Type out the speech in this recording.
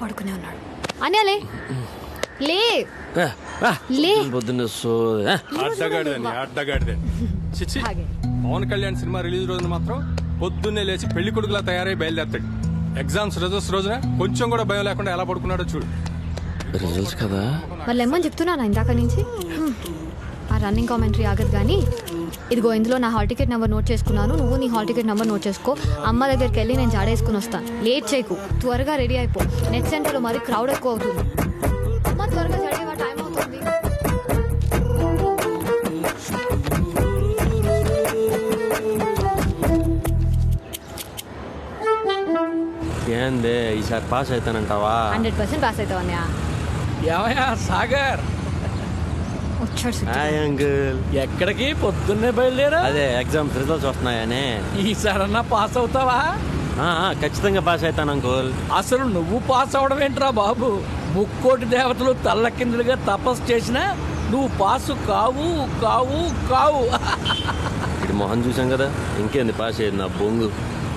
పడుకునే ఉన్నాడు. అన్యాలే లే లే పొద్దున్న అడ్డగాడిదే చిచ్చి. పవన్ కళ్యాణ్ సినిమా రిలీజ్ రోజున మాత్రం పొద్దున్నే లేచి పెళ్లి కొడుకులా తయారై బయలుదేరతాడు. ఎగ్జామ్స్ రిజల్ట్స్ రోజున కొంచెం కూడా భయం లేకుండా ఎలా పడుకున్నాడో చూడు. రిజల్ట్స్ కదా వాళ్ళు ఏమని చెప్తున్నాను ఇందాక నుంచి. ఆ రన్నింగ్ కామెంటరీ ఆగదు కానీ ఇదిగో ఇందులో నా హాల్ టికెట్ నెంబర్ నోట్ చేసుకున్నాను, నువ్వు నీ హాల్ టికెట్ నెంబర్ నోట్ చేసుకో. అమ్మ దగ్గరికి వెళ్ళి నేను జాడేసుకుని వస్తాను. లేట్ చేయకు, త్వరగా రెడీ అయిపో. నెక్స్ట్ సెంటర్లో మరి క్రౌడ్ ఎక్కువ అవుతుంది. అమ్మ త్వరగా రెడీ టైం అవుతుంది. ఏందే ఈసారి పాస్ అవుతానంటావా? 100% పాస్ అవుతావు అన్నయ్య. ఏమయ్యా సాగర్, వచ్చాడు సుత్తి. Hi uncle. ఎక్కడికి పొద్దున్నే బయలుదేరా? అదే ఎగ్జామ్స్ రిజల్ట్స్ వస్తున్నాయనే. ఈసారన్నా పాస్ అవుతావా? ఖచ్చితంగా పాస్ అవుతాను అంకుల్. అసలు నువ్వు పాస్ అవడం ఏంట్రా బాబు? ముక్కోటి దేవతలు తల్లకిందులుగా తపస్సు చేసినా నువ్వు పాసు కావు కావు కావు. ఇది మొహం చూసాం కదా, ఇంకేంది పాస్ అయ్యేది నా బొంగు.